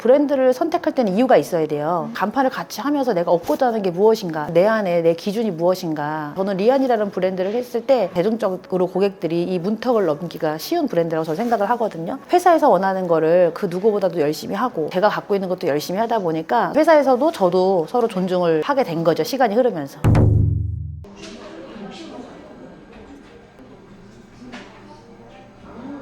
브랜드를 선택할 때는 이유가 있어야 돼요. 간판을 같이 하면서 내가 얻고자 하는 게 무엇인가, 내 안에 내 기준이 무엇인가. 저는 리안이라는 브랜드를 했을 때 대중적으로 고객들이 이 문턱을 넘기가 쉬운 브랜드라고 저는 생각을 하거든요. 회사에서 원하는 거를 그 누구보다도 열심히 하고 제가 갖고 있는 것도 열심히 하다 보니까 회사에서도 저도 서로 존중을 하게 된 거죠, 시간이 흐르면서.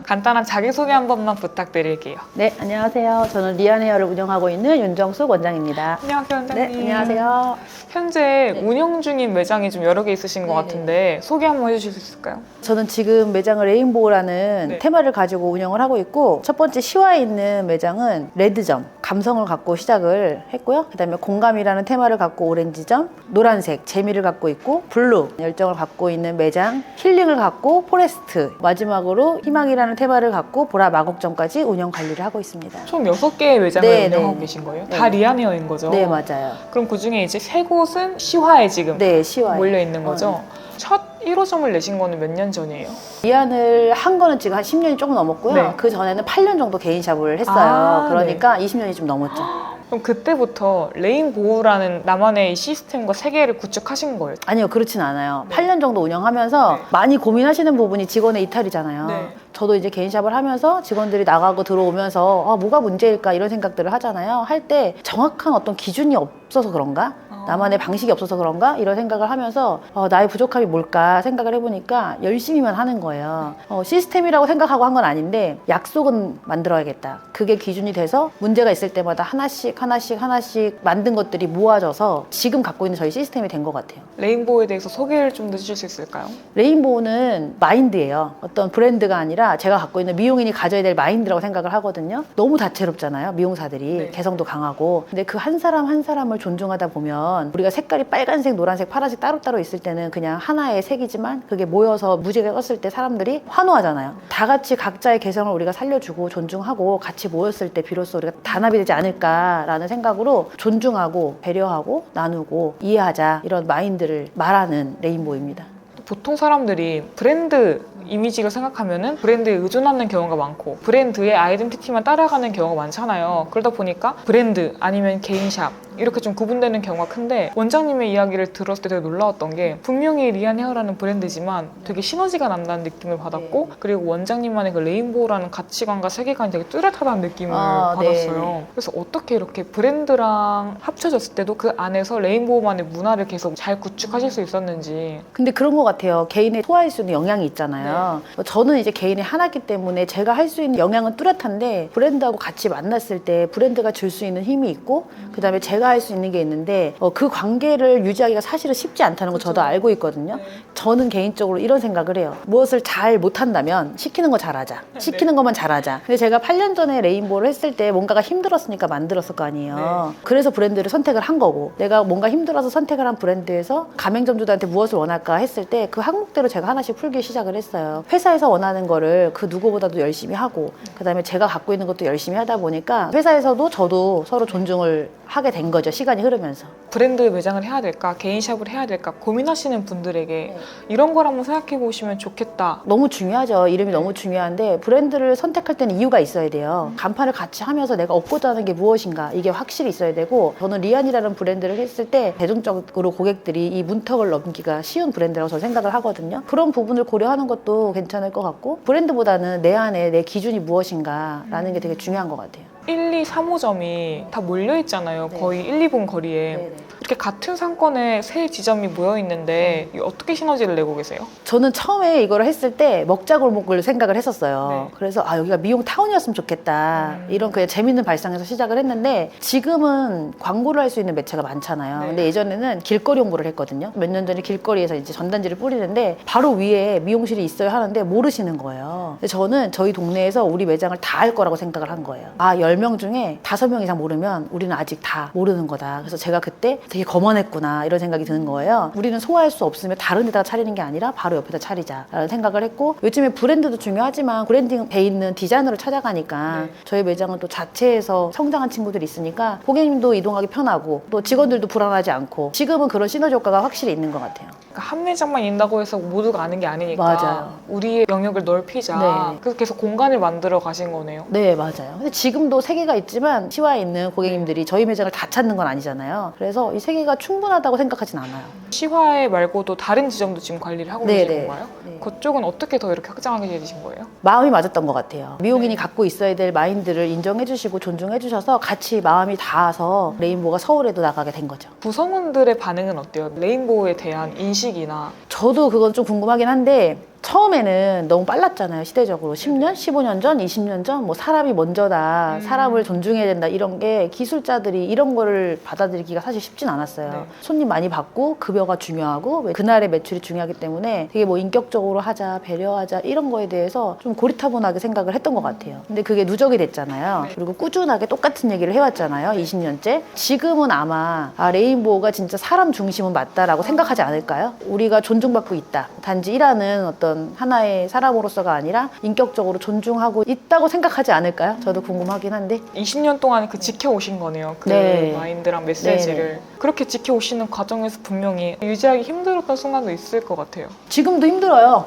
간단한 자기소개 한 번만 부탁드릴게요. 네, 안녕하세요. 저는 리안헤어를 운영하고 있는 윤정숙 원장입니다. 안녕하세요, 원장님. 네, 안녕하세요. 현재 운영 중인 매장이 좀 여러 개 있으신 것 네네. 같은데 소개 한번 해주실 수 있을까요? 저는 지금 매장을 레인보우라는 네. 테마를 가지고 운영을 하고 있고, 첫 번째 시와에 있는 매장은 레드점, 감성을 갖고 시작을 했고요. 그 다음에 공감이라는 테마를 갖고 오렌지점, 노란색, 재미를 갖고 있고, 블루, 열정을 갖고 있는 매장, 힐링을 갖고 포레스트, 마지막으로 희망이라는 테마를 갖고 보라 마곡점까지 운영 관리를 하고 있습니다. 총 6개의 매장을 네, 운영하고 네. 계신 거예요? 네. 다 리안헤어인 거죠? 네, 맞아요. 그럼 그 중에 이제 3곳은 시화에 지금 네, 시와에. 몰려 있는 거죠? 첫 1호점을 내신 거는 몇 년 전이에요? 리안을 한 거는 지금 한 10년이 조금 넘었고요. 네. 그 전에는 8년 정도 개인샵을 했어요. 아, 그러니까 20년이 좀 넘었죠. 그럼 그때부터 레인보우라는 나만의 이 시스템과 세계를 구축하신 거예요? 아니요, 그렇진 않아요. 네. 8년 정도 운영하면서 네. 많이 고민하시는 부분이 직원의 이탈이잖아요. 네. 저도 이제 개인샵을 하면서 직원들이 나가고 들어오면서 아, 뭐가 문제일까 이런 생각들을 하잖아요. 할 때 정확한 어떤 기준이 없어서 그런가? 나만의 방식이 없어서 그런가? 이런 생각을 하면서 나의 부족함이 뭘까 생각을 해보니까 열심히만 하는 거예요. 시스템이라고 생각하고 한 건 아닌데 약속은 만들어야겠다. 그게 기준이 돼서 문제가 있을 때마다 하나씩 만든 것들이 모아져서 지금 갖고 있는 저희 시스템이 된 것 같아요. 레인보우에 대해서 소개를 좀 더 해주실 수 있을까요? 레인보우는 마인드예요. 어떤 브랜드가 아니라 제가 갖고 있는 미용인이 가져야 될 마인드라고 생각을 하거든요. 너무 다채롭잖아요, 미용사들이. 네. 개성도 강하고. 근데 그 한 사람 한 사람을 존중하다 보면 우리가 색깔이 빨간색, 노란색, 파란색 따로따로 있을 때는 그냥 하나의 색이지만 그게 모여서 무지개 떴을 때 사람들이 환호하잖아요. 다 같이 각자의 개성을 우리가 살려주고 존중하고 같이 모였을 때 비로소 우리가 단합이 되지 않을까라는 생각으로 존중하고 배려하고 나누고 이해하자, 이런 마인드를 말하는 레인보우입니다. 보통 사람들이 브랜드 이미지를 생각하면은 브랜드에 의존하는 경우가 많고 브랜드의 아이덴티티만 따라가는 경우가 많잖아요. 그러다 보니까 브랜드 아니면 개인샵 이렇게 좀 구분되는 경우가 큰데, 원장님의 이야기를 들었을 때 되게 놀라웠던 게 분명히 리안헤어라는 브랜드지만 되게 시너지가 난다는 느낌을 받았고, 그리고 원장님만의 그 레인보우라는 가치관과 세계관이 되게 뚜렷하다는 느낌을 받았어요. 네. 그래서 어떻게 이렇게 브랜드랑 합쳐졌을 때도 그 안에서 레인보우만의 문화를 계속 잘 구축하실 수 있었는지. 근데 그런 것 같아요. 개인의 소화할 수 있는 영향이 있잖아요. 저는 이제 개인의 하나이기 때문에 제가 할 수 있는 영향은 뚜렷한데, 브랜드하고 같이 만났을 때 브랜드가 줄 수 있는 힘이 있고 그 다음에 제가 할 수 있는 게 있는데 그 관계를 유지하기가 사실은 쉽지 않다는 거 저도 알고 있거든요. 저는 개인적으로 이런 생각을 해요. 무엇을 잘 못한다면 시키는 거 잘하자. 시키는 것만 잘하자. 근데 제가 8년 전에 레인보우를 했을 때 뭔가가 힘들었으니까 만들었을 거 아니에요. 그래서 브랜드를 선택을 한 거고, 내가 뭔가 힘들어서 선택을 한 브랜드에서 가맹점주들한테 무엇을 원할까 했을 때 그 항목대로 제가 하나씩 풀기 시작을 했어요. 회사에서 원하는 거를 그 누구보다도 열심히 하고 그 다음에 제가 갖고 있는 것도 열심히 하다 보니까 회사에서도 저도 서로 존중을 하게 된 거죠, 시간이 흐르면서. 브랜드 매장을 해야 될까, 개인샵을 해야 될까 고민하시는 분들에게 이런 걸 한번 생각해 보시면 좋겠다. 너무 중요하죠. 이름이 너무 중요한데 브랜드를 선택할 때는 이유가 있어야 돼요. 간판을 같이 하면서 내가 얻고자 하는 게 무엇인가, 이게 확실히 있어야 되고, 저는 리안이라는 브랜드를 했을 때 대중적으로 고객들이 이 문턱을 넘기가 쉬운 브랜드라고 저는 생각을 하거든요. 그런 부분을 고려하는 것도 괜찮을 것 같고, 브랜드보다는 내 안에 내 기준이 무엇인가 라는 게 되게 중요한 것 같아요. 1, 2, 3호점이 다 몰려있잖아요. 네. 거의 1, 2분 거리에. 네네. 이렇게 같은 상권에 세 지점이 모여있는데 어떻게 시너지를 내고 계세요? 저는 처음에 이거를 했을 때 먹자골목을 생각을 했었어요. 네. 그래서 여기가 미용 타운이었으면 좋겠다. 이런 그냥 재밌는 발상에서 시작을 했는데, 지금은 광고를 할 수 있는 매체가 많잖아요. 네. 근데 예전에는 길거리 홍보를 했거든요. 몇 년 전에 길거리에서 이제 전단지를 뿌리는데 바로 위에 미용실이 있어야 하는데 모르시는 거예요. 근데 저는 저희 동네에서 우리 매장을 다 알 거라고 생각을 한 거예요. 10명 중에 5명 이상 모르면 우리는 아직 다 모르는 거다. 그래서 제가 그때 되게 거만했구나 이런 생각이 드는 거예요. 우리는 소화할 수 없으면 다른 데다가 차리는 게 아니라 바로 옆에다 차리자라는 생각을 했고, 요즘에 브랜드도 중요하지만 브랜딩 돼 있는 디자이너를 찾아가니까 저희 매장은 또 자체에서 성장한 친구들이 있으니까 고객님도 이동하기 편하고 또 직원들도 불안하지 않고, 지금은 그런 시너지 효과가 확실히 있는 것 같아요. 한 매장만 있다고 해서 모두가 아는 게 아니니까 맞아요. 우리의 영역을 넓히자. 네. 그래서 계속 공간을 만들어 가신 거네요. 네, 맞아요. 근데 지금도 세 개가 있지만 시와에 있는 고객님들이 저희 매장을 다 찾는 건 아니잖아요. 그래서 이 세 개가 충분하다고 생각하진 않아요. 시화에 말고도 다른 지점도 지금 관리를 하고 계신 네네. 건가요? 네. 그쪽은 어떻게 더 이렇게 확장하게 되신 거예요? 마음이 맞았던 것 같아요. 미용인이 네. 갖고 있어야 될 마인드를 인정해 주시고 존중해 주셔서 같이 마음이 닿아서 레인보우가 서울에도 나가게 된 거죠. 구성원들의 반응은 어때요? 레인보우에 대한 인식이나. 저도 그건 좀 궁금하긴 한데 처음에는 너무 빨랐잖아요. 시대적으로 10년, 15년 전, 20년 전 뭐 사람이 먼저다, 사람을 존중해야 된다 이런 게 기술자들이 이런 거를 받아들이기가 사실 쉽진 않았어요. 네. 손님 많이 받고 급여가 중요하고 그날의 매출이 중요하기 때문에 되게 뭐 인격적으로 하자, 배려하자 이런 거에 대해서 좀 고리타분하게 생각을 했던 것 같아요. 근데 그게 누적이 됐잖아요. 네. 그리고 꾸준하게 똑같은 얘기를 해왔잖아요. 20년째. 지금은 아마 레인보우가 진짜 사람 중심은 맞다라고 생각하지 않을까요? 우리가 존중받고 있다. 단지 일하는 어떤 하나의 사람으로서가 아니라 인격적으로 존중하고 있다고 생각하지 않을까요? 저도 궁금하긴 한데. 20년 동안 그 지켜오신 거네요. 그 네. 마인드랑 메시지를. 네네. 그렇게 지켜오시는 과정에서 분명히 유지하기 힘들었던 순간도 있을 것 같아요. 지금도 힘들어요.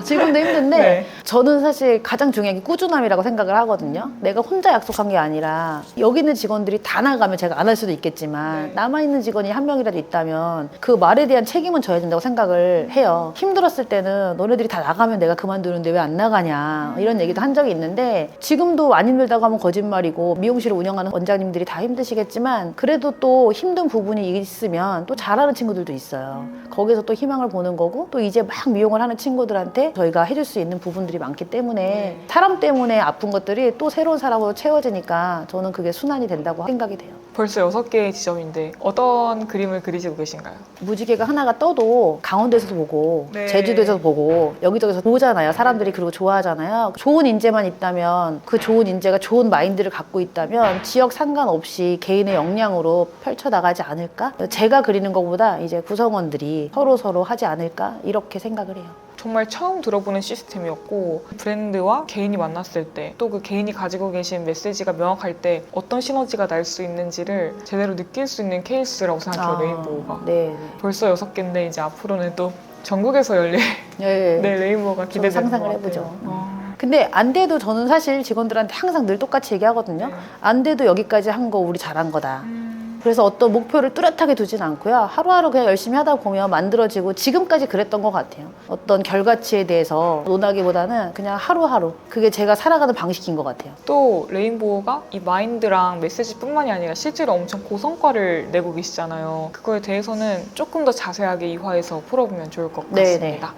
지금도 힘든데 네. 저는 사실 가장 중요한 게 꾸준함이라고 생각을 하거든요. 내가 혼자 약속한 게 아니라 여기 있는 직원들이 다 나가면 제가 안 할 수도 있겠지만 네. 남아있는 직원이 한 명이라도 있다면 그 말에 대한 책임은 져야 된다고 생각을 해요. 힘들었을 때는 너네들이 다 나가면 내가 그만두는데 왜 안 나가냐 이런 얘기도 한 적이 있는데 지금도 안 힘들다고 하면 거짓말이고 미용실을 운영하는 원장님들이 다 힘드시겠지만 그래도 또 힘든 부분이 있으면 또 잘하는 친구들도 있어요. 거기서 또 희망을 보는 거고 또 이제 막 미용을 하는 친구들한테 저희가 해줄 수 있는 부분들이 많기 때문에 사람 때문에 아픈 것들이 또 새로운 사람으로 채워지니까 저는 그게 순환이 된다고 생각이 돼요. 벌써 6개의 지점인데 어떤 그림을 그리시고 계신가요? 무지개가 하나가 떠도 강원도에서도 보고 네. 제주도에서도 보고 여기저기서 보잖아요. 사람들이 그리고 좋아하잖아요. 좋은 인재만 있다면 그 좋은 인재가 좋은 마인드를 갖고 있다면 지역 상관없이 개인의 역량으로 펼쳐나가지 않을까? 제가 그리는 것보다 이제 구성원들이 서로 하지 않을까? 이렇게 생각을 해요. 정말 처음 들어보는 시스템이었고 브랜드와 개인이 만났을 때 또 그 개인이 가지고 계신 메시지가 명확할 때 어떤 시너지가 날 수 있는지를 제대로 느낄 수 있는 케이스라고 생각해요. 레인보우가. 네. 벌써 6개인데 이제 앞으로는 또 전국에서 열릴 네. 네, 레인보우가 좀 기대되는 상상을 것 해보죠. 같아요. 근데 안 돼도 저는 사실 직원들한테 항상 늘 똑같이 얘기하거든요. 네. 안 돼도 여기까지 한 거 우리 잘한 거다. 그래서 어떤 목표를 뚜렷하게 두진 않고요. 하루하루 그냥 열심히 하다 보면 만들어지고 지금까지 그랬던 것 같아요. 어떤 결과치에 대해서 논하기보다는 그냥 하루하루. 그게 제가 살아가는 방식인 것 같아요. 또 레인보우가 이 마인드랑 메시지뿐만이 아니라 실제로 엄청 고성과를 내고 계시잖아요. 그거에 대해서는 조금 더 자세하게 이 화에서 풀어보면 좋을 것 네네. 같습니다.